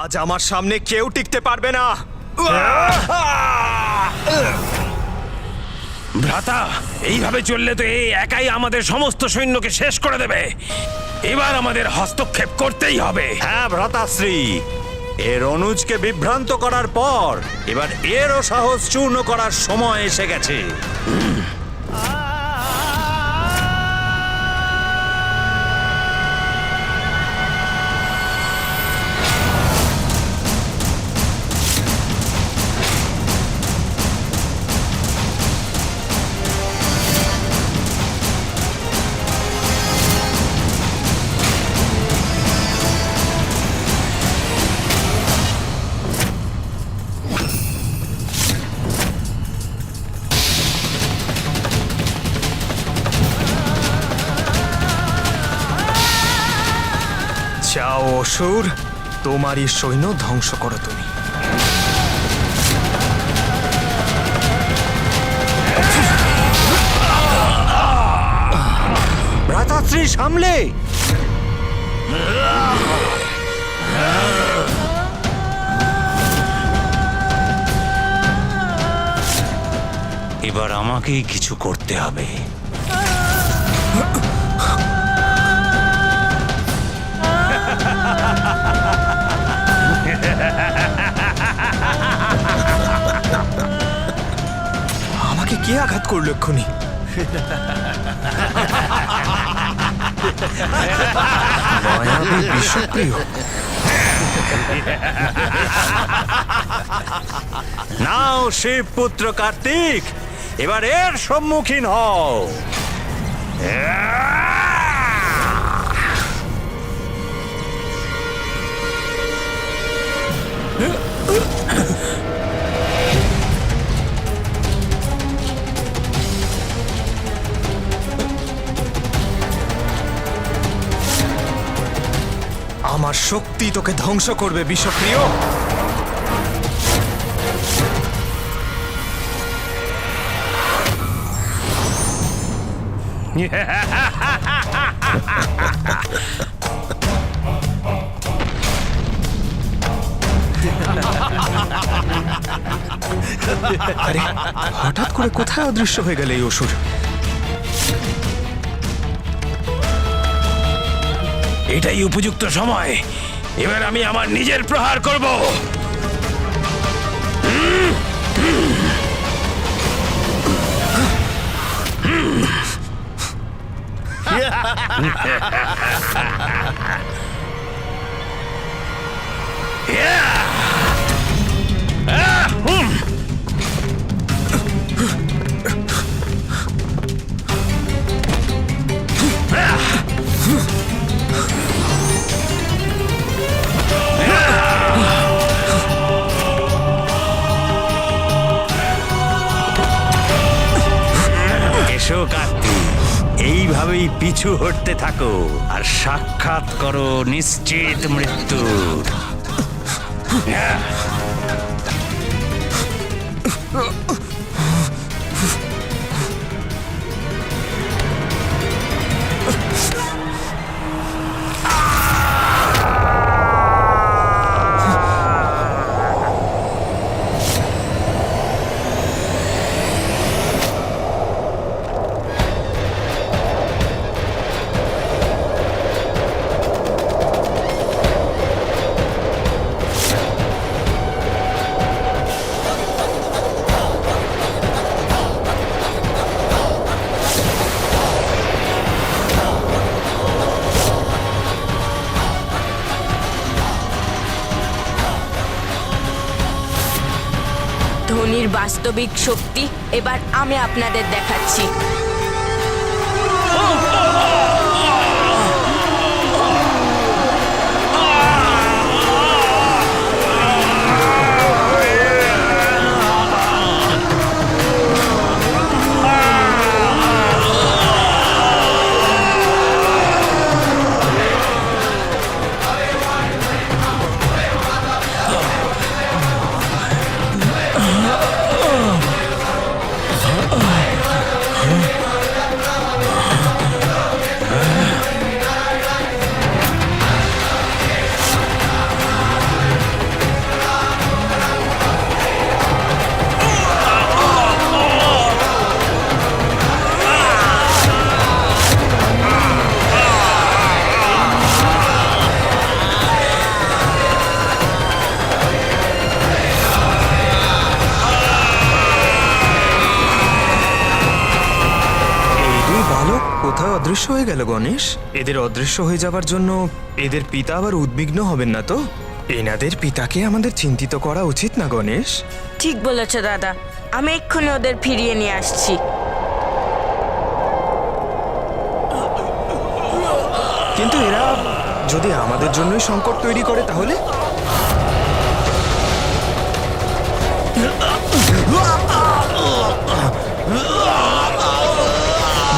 আজ আমার সামনে কেউ টিকতে পারবে না। ভ্রাতা, এইভাবে চললে তো এই একাই আমাদের সমস্ত সৈন্যকে শেষ করে দেবে। এবার আমাদের হস্তক্ষেপ করতেই হবে। হ্যাঁ ভ্রাতাশ্রী, এর অনুজকে বিভ্রান্ত করার পর এবার এরও সাহস চূর্ণ করার সময় এসে গেছে। যাও অসুর, তোমারই সৈন্য ধ্বংস করো তুমি। ভ্রাতাশ্রী সামলে! এবার আমাকেই কিছু করতে হবে। আমাকে কে আঘাত করলো এক্ষুনি? মায়াবী বিশ্বপ্রিয়। নাও শিব পুত্র কার্তিক, এবার এর সম্মুখীন হও। আমার শক্তি তোকে ধ্বংস করবে বিশ্বপ্রিয়। আরে হঠাৎ করে কোথায় অদৃশ্য হয়ে গেল এই অসুর? এটাই উপযুক্ত সময়। এবার আমি আমার নিজের প্রহার করব। এসো কার্তিক, এইভাবেই পিছু হটতে থাকো আর সাক্ষাৎ করো নিশ্চিত মৃত্যু। ধনির বাস্তবিক শক্তি এবার আমি আপনাদের দেখাচ্ছি। বালক কোথায় অদৃশ্য হয়ে গেল গণেশ? এদের অদৃশ্য হয়ে যাবার জন্য এদের পিতা আবার উদ্বিগ্ন হবেন না তো? এনাদের পিতাকে আমাদের চিন্তিত করা উচিত না গণেশ? ঠিক বলেছ দাদা, আমি এক্ষুনি ওদের ফিরিয়ে নিয়ে আসছি। কিন্তু এরা যদি আমাদের জন্যই সংকট তৈরি করে তাহলে?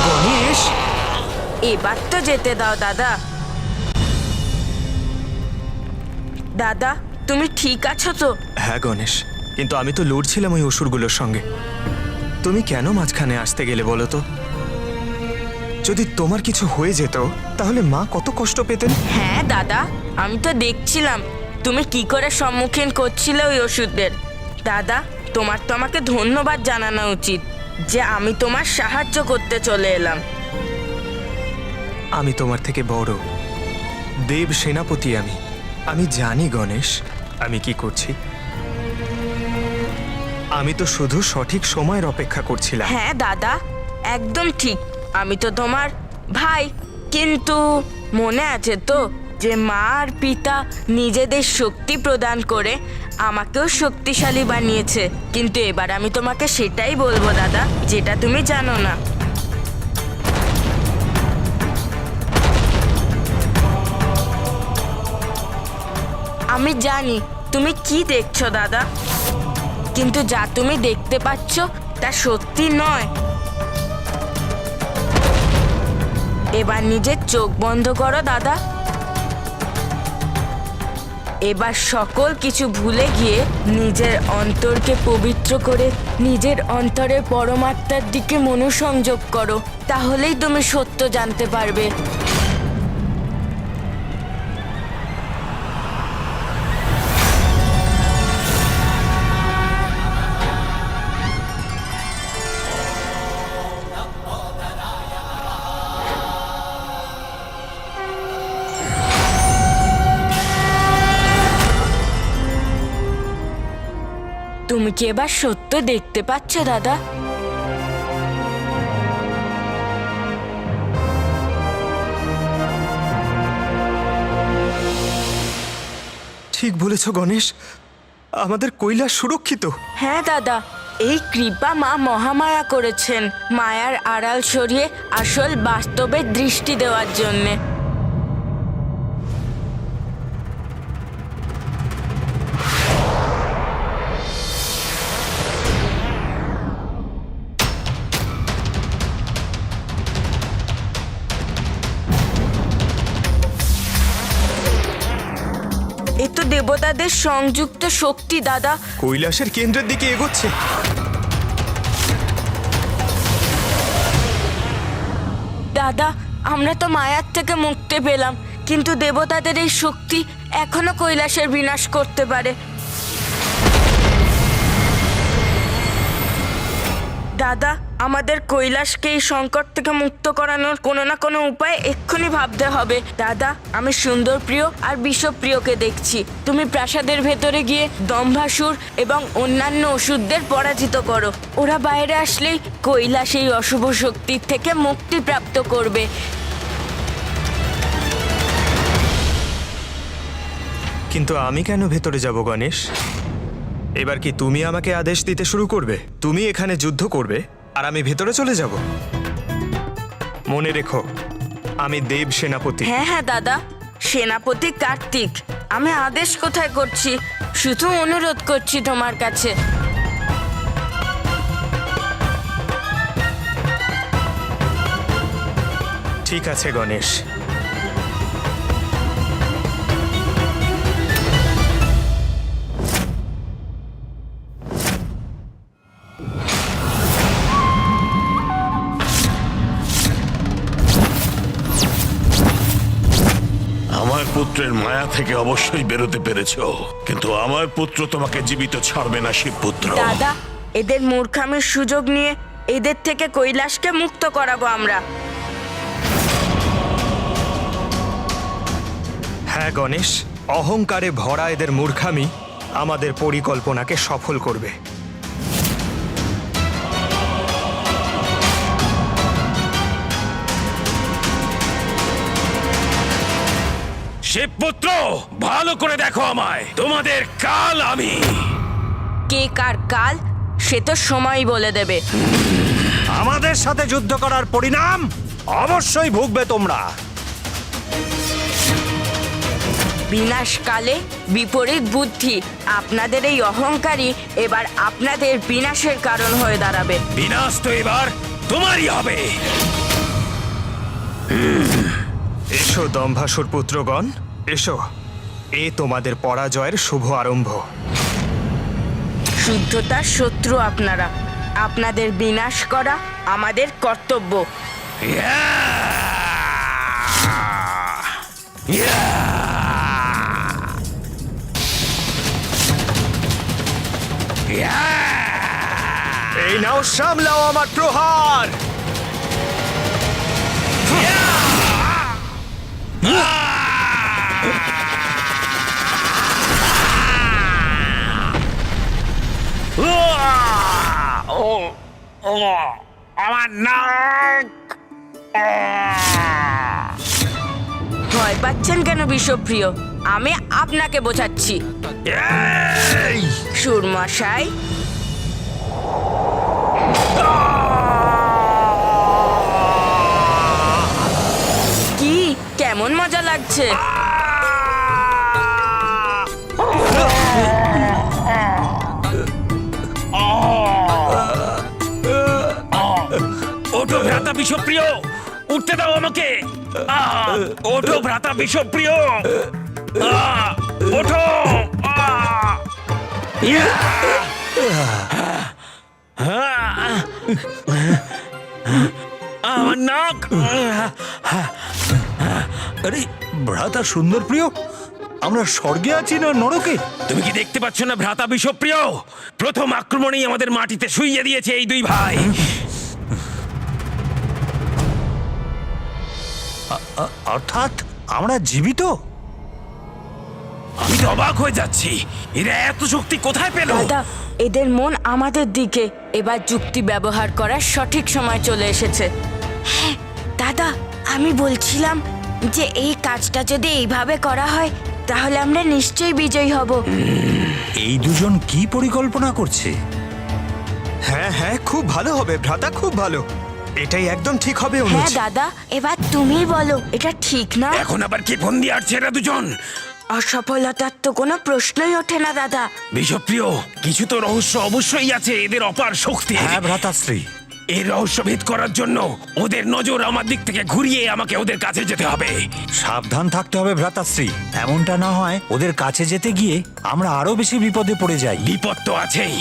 গণেশ, এবার তো যেতে দাও দাদা। দাদা, তুমি ঠিক আছো তো? হ্যাঁ গণেশ, কিন্তু আমি তো লড়ছিলাম ওই অসুরগুলোর সঙ্গে। তুমি কেন মাঝখানে আসতে গেলে বলো তো? যদি তোমার কিছু হয়ে যেত তাহলে মা কত কষ্ট পেতেন। হ্যাঁ দাদা, আমি তো দেখছিলাম তুমি কি করে সম্মুখীন করছিলে ওই ওষুধদের। দাদা, তোমার তো আমাকে ধন্যবাদ জানানো উচিত যে আমি তোমার সাহায্য করতে চলে এলাম। আমি তোমার থেকে বড়, দেব সেনাপতি। আমি জানি গণেশ আমি কি করছি। আমি তো শুধু সঠিক সময়ের অপেক্ষা করছিলাম। হ্যাঁ দাদা, একদম ঠিক। আমি তো তোমার ভাই, কিন্তু মনে আছে তো যে মা আর পিতা নিজেদের শক্তি প্রদান করে আমাকেও শক্তিশালী বানিয়েছে। কিন্তু এবার আমি তোমাকে সেটাই বলবো দাদা, যেটা তুমি জানো না। আমি জানি তুমি কি দেখছো দাদা, কিন্তু যা তুমি দেখতে পাচ্ছ তা সত্যি নয়। এবার নিজের চোখ বন্ধ করো দাদা। এবার সকল কিছু ভুলে গিয়ে নিজের অন্তরকে পবিত্র করে নিজের অন্তরের পরমাত্মার দিকে মনোসংযোগ করো, তাহলেই তুমি সত্য জানতে পারবে। তুমি কি এবার সত্য দেখতে পাচ্ছ দাদা? ঠিক বলেছ গণেশ, আমাদের কৈলাস সুরক্ষিত। হ্যাঁ দাদা, এই কৃপা মা মহামায়া করেছেন মায়ার আড়াল সরিয়ে আসল বাস্তবের দৃষ্টি দেওয়ার জন্যে। এ তো দেবতাদের সংযুক্ত শক্তি দাদা। কৈলাসের কেন্দ্রের দিকে এগোচ্ছে। দাদা, আমরা তো মায়ার থেকে মুক্তি পেলাম, কিন্তু দেবতাদের এই শক্তি এখনো কৈলাসের বিনাশ করতে পারে। দাদা, আমাদের কৈলাসকে এই সংকট থেকে মুক্ত করানোর কোনো না কোনো উপায় এক্ষুনি ভাবতে হবে। দাদা, আমি সুন্দর প্রিয় আর বিষপ্রিয়কে দেখছি। তুমি প্রাসাদের ভেতরে গিয়ে দম্ভাসুর এবং অন্যান্য অসুরদের পরাজিত করো। ওরা বাইরে আসলেই কৈলাস এই অশুভ শক্তির থেকে মুক্তি প্রাপ্ত করবে। কিন্তু আমি কেন ভেতরে যাব গণেশ? এবার কি তুমি আমাকে আদেশ দিতে শুরু করবে? তুমি এখানে যুদ্ধ করবে আর আমি ভেতরে চলে যাব? মনে রেখো, আমি দেব সেনাপতি। হ্যাঁ হ্যাঁ দাদা, সেনাপতি কার্তিক। আমি আদেশ কোথায় করছি, শুধু অনুরোধ করছি তোমার কাছে। ঠিক আছে গণেশ। আমার পুত্রের মায়া থেকে অবশ্যই বেরোতে পেরেছো, কিন্তু আমার পুত্র তোমাকে জীবিত ছাড়বে না শিবপুত্র। দাদা, এদের মূর্খামির সুযোগ নিয়ে এদের থেকে কৈলাসকে মুক্ত করাবো আমরা। হ্যাঁ গণেশ, অহংকারে ভরা এদের মূর্খামি আমাদের পরিকল্পনাকে সফল করবে। শিবপুত্র, ভালো করে দেখো আমায়, তোমাদের কাল আমি। কে কার কাল সে তো সময়ই বলে দেবে। আমাদের সাথে যুদ্ধ করার পরিণাম অবশ্যই ভুগবে তোমরা। বিনাশকালে বিপরীত বুদ্ধি, আপনাদের এই অহংকারই এবার আপনাদের বিনাশের কারণ হয়ে দাঁড়াবে। বিনাশ তো এবার তোমারই হবে। এসো দম্ভাসুর পুত্রগণ, এসো। এ তোমাদের পরাজয়ের শুভ আরম্ভ। শুদ্ধতার শত্রু আপনারা, আপনাদের বিনাশ করা আমাদের কর্তব্য। এই নাও, সামলাও আমার প্রহার। আমার নাক। ভয় পাচ্ছেন কেন বিশ্বপ্রিয়? আমি আপনাকে বোঝাচ্ছি। সুরমশাই, কি কেমন মজা লাগছে? ওঠো ভ্রাতা বিশ্বপ্রিয়, উঠতে দাও আমাকে। ওঠো ভ্রাতা বিশ্বপ্রিয়, ওঠো। আমার নাক। আরে ভ্রাতা সুন্দর প্রিয়, আমরা স্বর্গে আছি না নরকে? তুমি কি দেখতে পাচ্ছ না ভ্রাতা বিশ্বপ্রিয়? প্রথম আক্রমণেই আমাদের মাটিতে শুইয়ে দিয়েছে এই দুই ভাই। অর্থাৎ আমরা জীবিত? আমি তো অবাক হয়ে যাচ্ছি, এরা এত শক্তি কোথায় পেল? দাদা, এদের মন আমাদের দিকে। এবার যুক্তি ব্যবহার করার সঠিক সময় চলে এসেছে। হ্যাঁ দাদা, আমি বলছিলাম যে এই কাজটা যদি এইভাবে করা হয় তাহলে আমরা নিশ্চয়ই বিজয়ী হব। এই দুজন কি পরিকল্পনা করছে? হ্যাঁ হ্যাঁ, খুব ভালো হবে ভ্রাতা, খুব ভালো। এটাই একদম ঠিক হবে হ্যাঁ অনুজ। দাদা, এবার তুমি বলো, এটা ঠিক না? এখন আবার কি ফন্দি আটছে এরা দুজন? অসফলতার তো কোনো প্রশ্নই ওঠে না দাদা। বিশ্বপ্রিয়, কিছু তো রহস্য অবশ্যই আছে এদের অপার শক্তি। হ্যাঁ ভ্রাতাশ্রী, এই রহস্য ভেদ করার জন্য ওদের নজর আমার দিক থেকে ঘুরিয়ে আমাকে ওদের কাছে যেতে হবে। সাবধান থাকতে হবে ভ্রাতাশ্রী। এমনটা না হয় ওদের কাছে যেতে গিয়ে আমরা আরো বেশি বিপদে পড়ে যাই। বিপদ তো আছেই,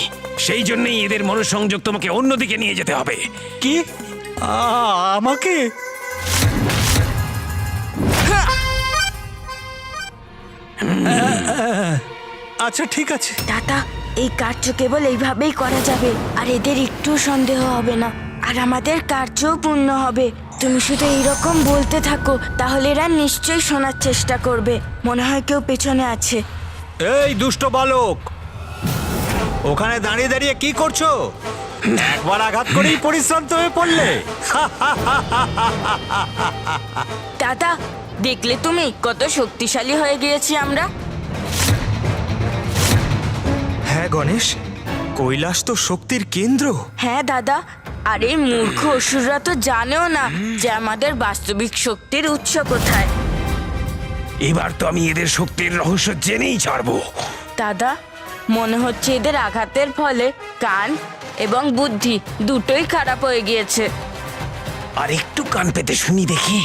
সেই জন্যই এদের মনোসংযোগ তোমাকে অন্যদিকে নিয়ে যেতে হবে। কি আমাকে? আচ্ছা ঠিক আছে। দাদা, এই কার্য কেবল এইভাবেই করা যাবে, আর এদের একটু সন্দেহ হবে না, আর আমাদের কার্যও পূর্ণ হবে। তুমি শুধু এইরকম বলতে থাকো, তাহলে এরা নিশ্চয়ই শোনার চেষ্টা করবে। মনে হয় কেউ পেছনে আছে। এই দুষ্ট বালক, ওখানে দাঁড়িয়ে দাঁড়িয়ে কি করছো? একবার আঘাত করেই পরিশ্রান্ত হয়ে পড়লে। দাদা, দেখলে তুমি কত শক্তিশালী হয়ে গিয়েছি আমরা। হ্যাঁ গণেশ, কৈলাস তো শক্তির কেন্দ্র। হ্যাঁ দাদা, আর এই মূর্খ অসুররা তো জানেও না যে আমাদের বাস্তবিক শক্তির উৎস কোথায়। এবার তো আমি এদের শক্তির রহস্য জেনেই ছাড়বো। দাদা, মনে হচ্ছে এদের আঘাতের ফলে কান এবং বুদ্ধি দুটোই খারাপ হয়ে গিয়েছে। আর একটু কান পেতে শুনি দেখি।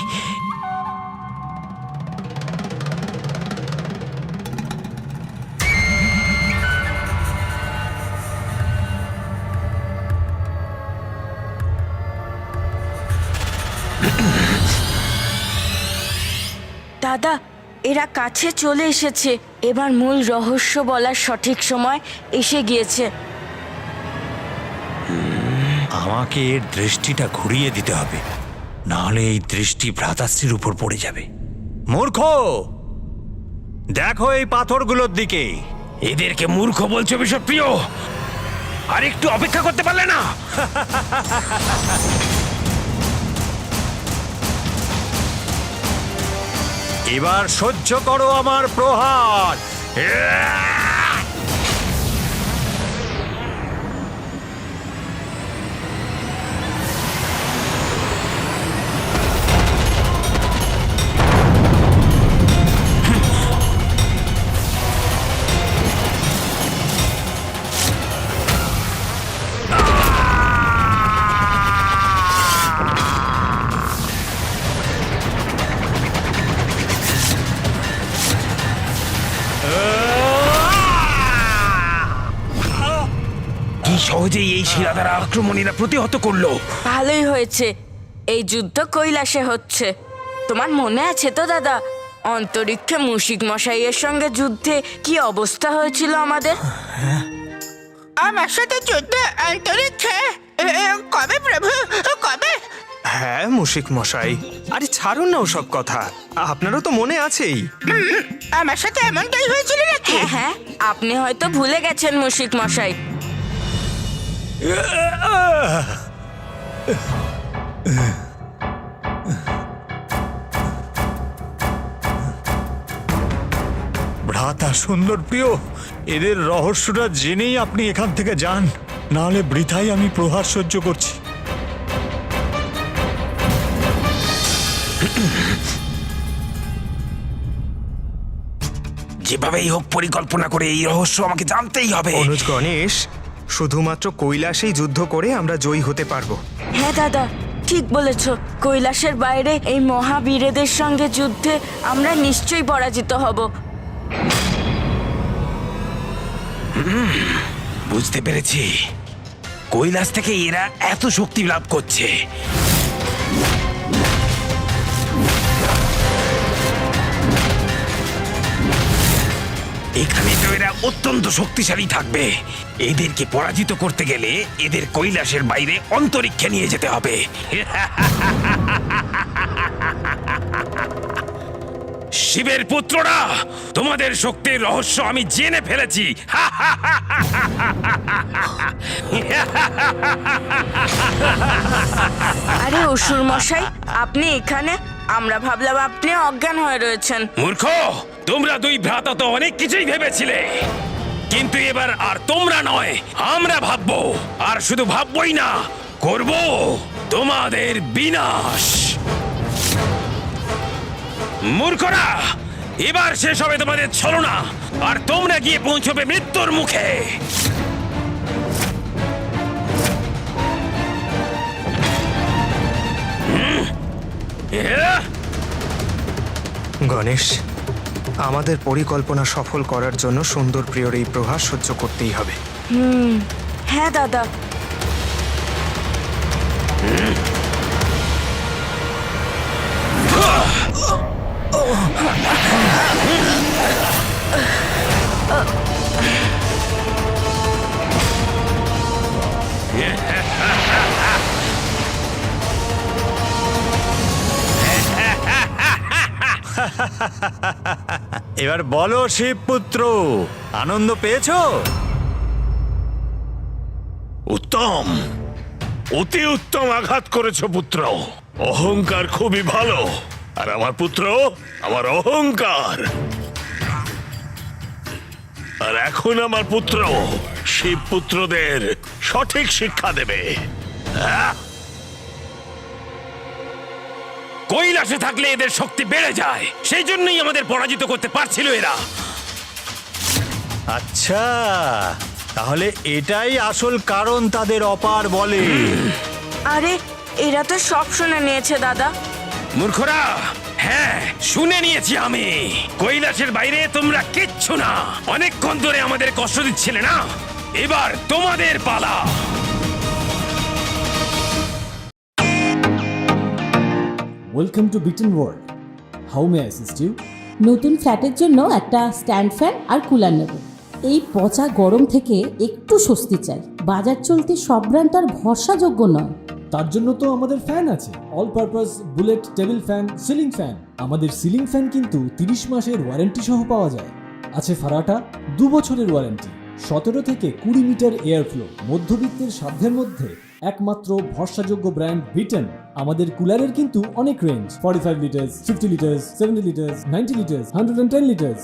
দাদা, এরা কাছে চলে এসেছে। এবার মূল রহস্য বলার সঠিক সময় এসে গিয়েছে। আমাকে এর দৃষ্টিটা ঘুরিয়ে দিতে হবে, নাহলে এই দৃষ্টি ভ্রাতাশ্রীর উপর পড়ে যাবে। মূর্খ, দেখো এই পাথরগুলোর দিকে। এদেরকে মূর্খ বলছো বিশ্বপ্রিয়? আর একটু অপেক্ষা করতে পারলে না? এবার সহ্য করো আমার প্রহার। কি সহজেই এই শিলা দ্বারা আক্রমণীরা প্রতিহত করলো। ভালোই হয়েছে, এই যুদ্ধ কৈলাসে হচ্ছে। তোমার মনে আছে তো দাদা, অন্তরিক্ষে মুশিক মশাইয়ের সঙ্গে যুদ্ধে কি অবস্থা হয়েছিল আমাদের? আমার সাথে যুদ্ধ অন্তরিক্ষে? কবে প্রভু, কবে? হ্যাঁ মুশিক মশাই, আরে ছাড়ুন না ওসব কথা, আপনারও তো মনে আছেই। আমার সাথে এমনটাই হয়েছিল নাকি? হ্যাঁ হ্যাঁ, আপনি হয়তো ভুলে গেছেন মুশিক মশাই। ভ্রাতা সুন্দর প্রিয়, এদের রহস্যটা জেনেই আপনি এখান থেকে যান, নাহলে বৃথাই আমি প্রহার সহ্য করছি। যেভাবেই হোক পরিকল্পনা করে এই রহস্য আমাকে জানতেই হবে। অনুজ গণেশ, শুধুমাত্র কৈলাসেই যুদ্ধ করে আমরা জয়ী হতে পারবো। হ্যাঁ দাদা, ঠিক বলেছ। কৈলাসের বাইরে এই মহাবীরেদের সঙ্গে যুদ্ধে আমরা নিশ্চয়ই পরাজিত হব। বুঝতে পেরেছি, কৈলাস থেকে এরা এত শক্তি লাভ করছে। এখানে তো এরা অত্যন্ত শক্তিশালী থাকবে। এদেরকে পরাজিত করতে গেলে এদের কৈলাসের বাইরে অন্তরিক্ষে নিয়ে যেতে হবে। শিবের পুত্ররা, তোমাদের শক্তির রহস্য আমি জেনে ফেলেছি। আরে অসুর মশাই, আপনি এখানে? আমরা ভাবলাম আপনি অজ্ঞান হয়ে রয়েছেন। মূর্খ, তোমরা দুই ভ্রাতা তো অনেক কিছুই ভেবেছিলে, কিন্তু এবার আর তোমরা নয়, আমরা ভাববো। আর শুধু ভাববোই না, করব তোমাদের বিনাশ। মূর্খরা, এবার শেষ হবে তোমাদের ছলনা, আর তোমরা গিয়ে পৌঁছবে মৃত্যুর মুখে। গণেশ, আমাদের পরিকল্পনা সফল করার জন্য সুন্দর প্রিয়র এই প্রহার সহ্য করতেই হবে। হ্যাঁ দাদা। এবার বলো শিবপুত্র, আনন্দ পেয়েছো? উত্তম, অতি উত্তম আঘাত করেছ পুত্র। অহংকার খুবই ভালো, আর আমার পুত্র আমার অহংকার। আর এখন আমার পুত্র শিব পুত্রদের সঠিক শিক্ষা দেবে। কৈলাসে থাকলে এদের শক্তি বেড়ে যায়, সেই জন্যই আমাদের পরাজিত করতে পারছিল এরা। আচ্ছা, তাহলে এটাই আসল কারণ তাদের অপার বলে। আরে এরা তো সব শুনে নিয়েছে দাদা। মূর্খরা, হ্যাঁ শুনে নিয়েছি আমি। কৈলাসের বাইরে তোমরা কিচ্ছু না। অনেকক্ষণ ধরে আমাদের কষ্ট দিচ্ছিলে না, এবার তোমাদের পালা। Welcome to Beaten World. How may I assist you? নতুন ফ্ল্যাটের জন্য একটা স্ট্যান্ড ফ্যান আর কুলার নেব। এই পচা গরম থেকে একটু স্বস্তি চাই। বাজার চলতে সব ব্র্যান্ড আর ভরসাযোগ্য নয়। তার জন্য তো আমাদের ফ্যান আছে, all purpose bullet table fan, ceiling fan. আমাদের সিলিং ফ্যান কিন্তু 30 মাসের ওয়ারেন্টি সহ পাওয়া যায়। আছে ফারাটা 2 বছরের ওয়ারেন্টি, 17 থেকে 20 মিটার এয়ার ফ্লো। মধ্যবিত্তের সাধ্যের মধ্যে একমাত্র ভরসাযোগ্য ব্র্যান্ড বিটেন। আমাদের কুলারের কিন্তু অনেক range 45 litres 50 litres 70 litres 90 litres 110 litres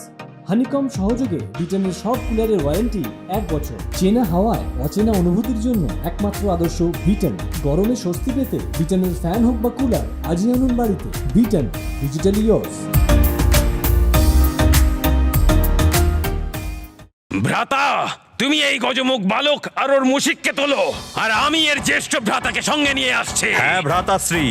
honeycomb সহযোগে বিটেনের সব কুলারের ওয়ারেন্টি 1 বছর। চেনা হাওয়ায় অচেনা অনুভূতির জন্য একমাত্র আদর্শ বিটেন। গরমে স্বস্তি পেতে বিটেনের ফ্যান হোক বা কুলার আজই আনুন বাড়িতে। Beaten, digitally yours. ভ্রাতা, তুমি এই গজমুখ বালক আর ওর মুশিককে তোলো, আর আমি এর জ্যেষ্ঠ ভ্রাতাকে সঙ্গে নিয়ে আসছি। হ্যাঁ ভ্রাতাশ্রী।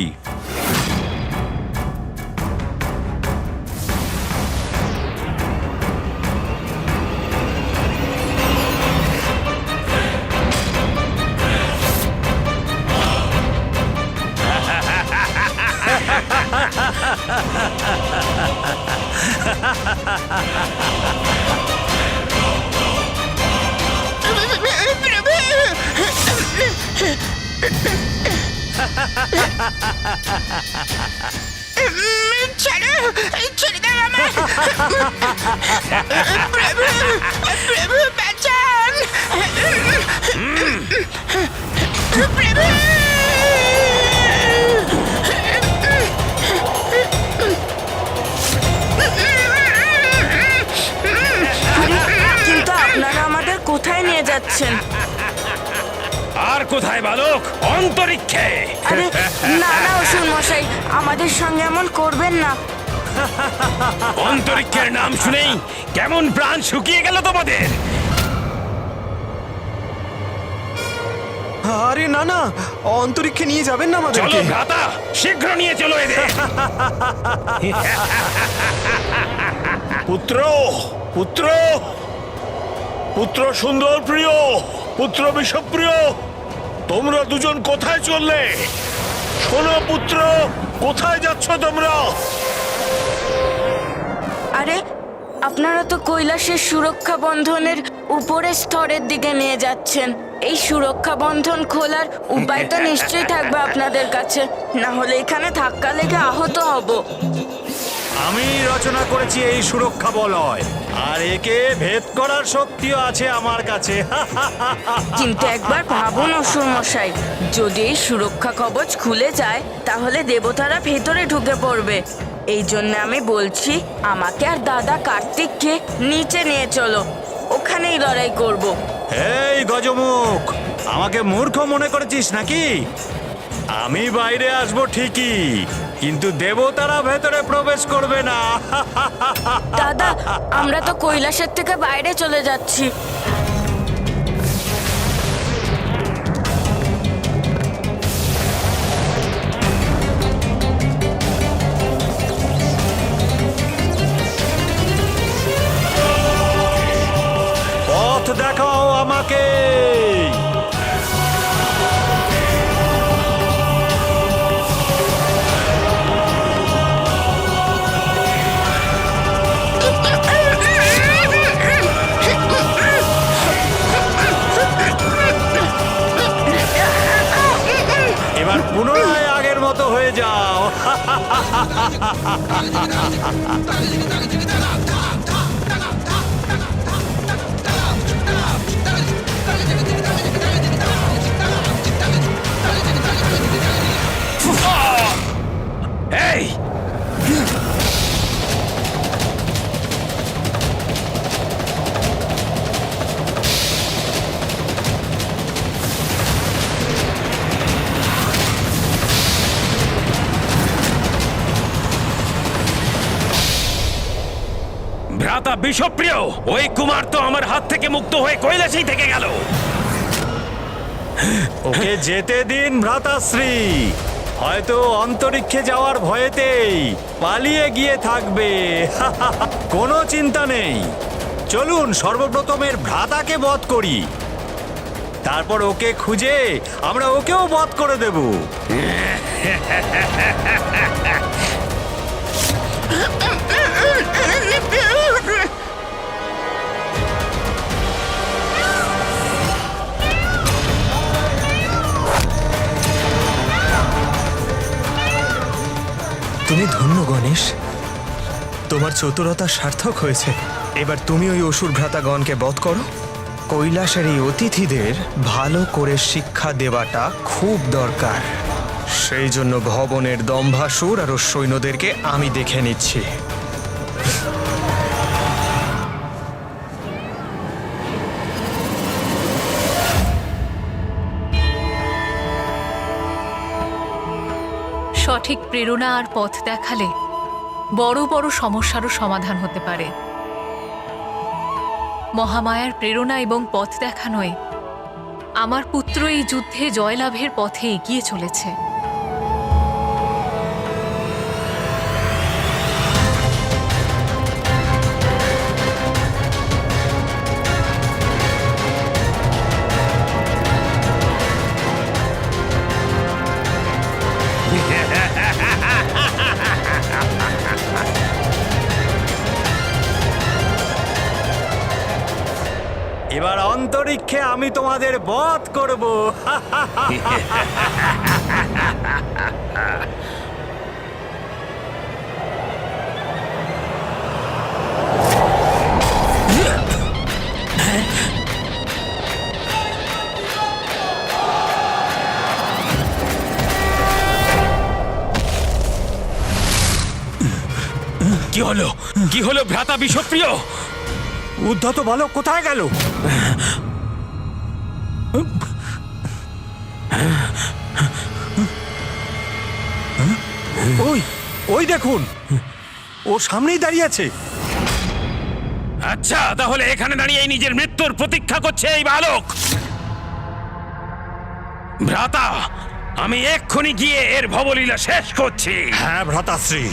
ছাড়ো, ছেড়ে দাও আমার। প্রভু, প্রভু বাঁচান। প্রভু। কিন্তু আপনারা আমাদের কোথায় নিয়ে যাচ্ছেন? আর কোথায় বালক? অন্তরিক্ষে। আরে না না অসুর মশাই, আমাদের সঙ্গে এমন করবেন না। অন্তরিক্ষের নাম শুনেই কেমন প্রাণ শুকিয়ে গেল তোমাদের? আরে না না, অন্তরিক্ষে নিয়ে যাবেন না চলো আমাদেরকে। ভ্রাতা, শীঘ্র নিয়ে চলো এদের। পুত্র, পুত্র, পুত্র সুন্দর প্রিয়, পুত্র বিষপ্রিয়, তোমরা দুজন কোথায় চললে? শোনো পুত্র, কোথায় যাচ্ছ তোমরা? আরে আপনারা তো কৈলাসের সুরক্ষা বন্ধনের উপরের স্তরের দিকে নিয়ে যাচ্ছেন। এই সুরক্ষা বন্ধন খোলার উপায় তো নিশ্চয়ই থাকবে আপনাদের কাছে, না হলে এখানে ধাক্কা লেগে আহত হব। আমি রচনা করেছি এই সুরক্ষা বলয়, আর একে ভেদ করার শক্তিও আছে আমার কাছে। কিন্তু একবার ভাবুন অসুর মশাই, যদি এই সুরক্ষা কবচ খুলে যায় তাহলে দেবতারা ভেতরে ঢুকে পড়বে। এই জন্য আমি বলছি, আমাকে আর দাদা কার্তিককে নিচে নিয়ে চলো, ওখানেই লড়াই করব। এই গজমুখ, আমাকে মূর্খ মনে করেছিস নাকি? আমি বাইরে আসবো ঠিকই, কিন্তু দেবতারা ভেতরে প্রবেশ করবে না। দাদা, আমরা তো কৈলাসের থেকে বাইরে চলে যাচ্ছি। পথ দেখাও আমাকে। এবার পুনরায় আগের মতো হয়ে যাও। এই ভ্রাতা বিষপ্রিয়, ওই কুমার তো আমার হাত থেকে মুক্ত হয়ে কৈলাসেই থেকে গেল। ওকে যেতে দিন ভ্রাতাশ্রী, হয়তো অন্তরিক্ষে যাওয়ার ভয়েতেই পালিয়ে গিয়ে থাকবে। কোনো চিন্তা নেই, চলুন সর্বপ্রথমের ভ্রাতাকে বধ করি, তারপর ওকে খুঁজে আমরা ওকেও বধ করে দেব। তুমি ধন্য গণেশ, তোমার চতুরতা সার্থক হয়েছে। এবার তুমি ওই অসুর ভ্রাতাগণকে বধ করো। কৈলাসের এই অতিথিদের ভালো করে শিক্ষা দেওয়াটা খুব দরকার। সেই জন্য ভবনের দম্ভাসুর আর ওর সৈন্যদেরকে আমি দেখে নিচ্ছি। সঠিক প্রেরণা আর পথ দেখালে বড় বড় সমস্যারও সমাধান হতে পারে। মহামায়ার প্রেরণা এবং পথ দেখানোয় আমার পুত্র এই যুদ্ধে জয়লাভের পথে এগিয়ে চলেছে। এবার অন্তরিক্ষে আমি তোমাদের বধ করব। কি হলো ভ্রাতা বিশ্বপ্রিয়? উদ্ধত বালক কোথায় গেল? ওই ওই দেখুন, ওর সামনেই দাঁড়িয়ে আছে। আচ্ছা, তাহলে এখানে দাঁড়িয়ে নিজের মৃত্যুর প্রতীক্ষা করছে এই বালক। ভ্রাতা, আমি এক্ষুনি গিয়ে এর ভবলীলা শেষ করছি। হ্যাঁ ভ্রাতাশ্রী।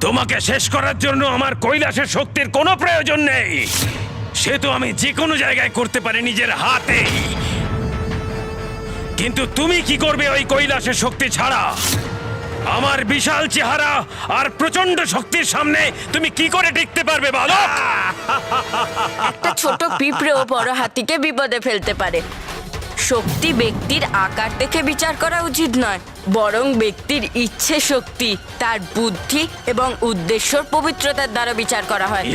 তোমাকে শেষ করার জন্য আমার কৈলাসের শক্তির কোনো প্রয়োজন নেই। সে তো আমি যে কোনো জায়গায় করতে পারি নিজের হাতেই। কিন্তু তুমি কি করবে ওই কৈলাসের শক্তি ছাড়া? আমার বিশাল চেহারা আর প্রচন্ড শক্তির সামনে তুমি কি করে টিকতে পারবে বালক? একটা ছোট পিঁপড়েও বড় হাতিকে বিপদে ফেলতে পারে। শক্তি ব্যক্তির আকার দেখে বিচার করা উচিত নয়, বরং ব্যক্তির ইচ্ছে শক্তি, তার বুদ্ধি এবং উদ্দেশ্যর পবিত্রতার দ্বারা বিচার করা হয়।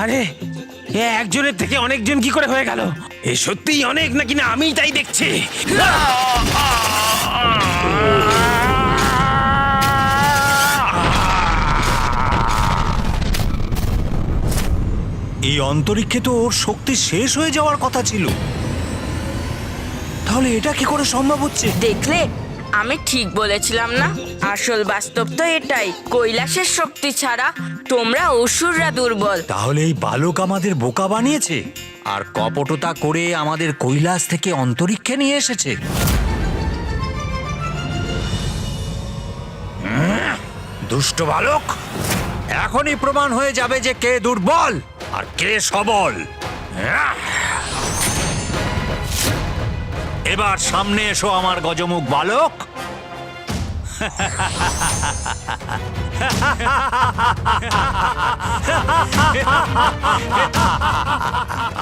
আরে, এ একজনের থেকে অনেকজন কি করে হয়ে গেল? এ সত্যিই অনেক নাকি না আমি তাই দেখছি। এই অন্তরিক্ষে তো ওর শক্তি শেষ হয়ে যাওয়ার কথা ছিল, তাহলে এটা কি করে সম্ভব হচ্ছে? দেখলে, আমি ঠিক বলেছিলাম না? আসল বাস্তব তো এটাই, কৈলাসের শক্তি ছাড়া তোমরা অসুররা দুর্বল। তাহলে এই বালক আমাদের বোকা বানিয়েছে আর কপটতা করে আমাদের কৈলাস থেকে অন্তরিক্ষে নিয়ে এসেছে। দুষ্ট বালক, এখনই প্রমাণ হয়ে যাবে যে কে দুর্বল আর কে সবল। এবার সামনে এসো আমার গজমুখ বালক।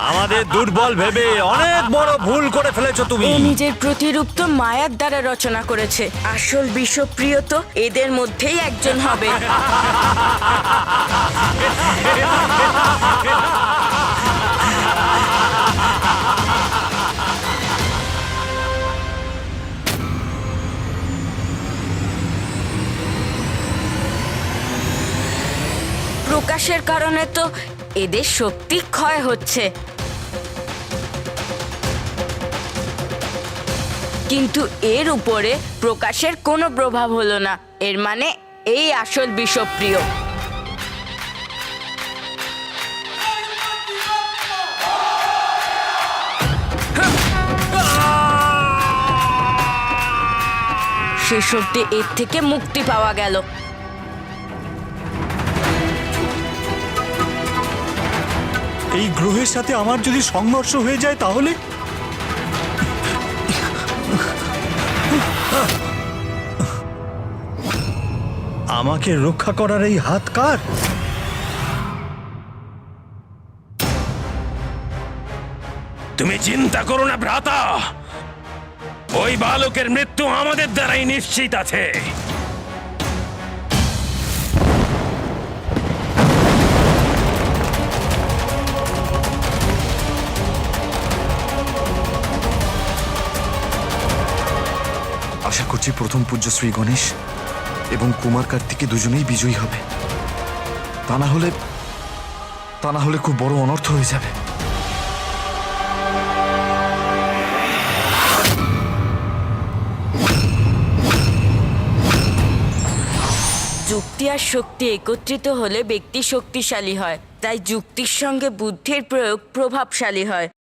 আমাদের দুর্বল ভেবে অনেক বড় ভুল করে ফেলেছো তুমি। এ নিজের প্রতিরূপ তো মায়ার দ্বারা রচনা করেছে। আসল বিশ্বপ্রিয় তো এদের মধ্যেই একজন হবে। প্রকাশের কারণে তো এদের শক্তি ক্ষয় হচ্ছে, কিন্তু এর উপরে প্রকাশের কোনো প্রভাব হলো না। এর মানে এই আসল বিশ্বপ্রিয়। শেষ অবধি এর থেকে মুক্তি পাওয়া গেল। এই গ্রহের সাথে আমার যদি সংঘর্ষ হয়ে যায় তাহলে আমাকে রক্ষা করার এই হাত কার? তুমি চিন্তা করো না ভ্রাতা, ওই বালকের মৃত্যু আমাদের দ্বারাই নিশ্চিত আছে। আশা করছি প্রথম পূজ্য শ্রী গণেশ এবং কুমার কার্তিকে দুজনেই বিজয়ী হবে। তা না হলে খুব বড় অনর্থ হয়ে যাবে। যুক্তি আর শক্তি একত্রিত হলে ব্যক্তি শক্তিশালী হয়, তাই যুক্তির সঙ্গে বুদ্ধির প্রয়োগ প্রভাবশালী হয়।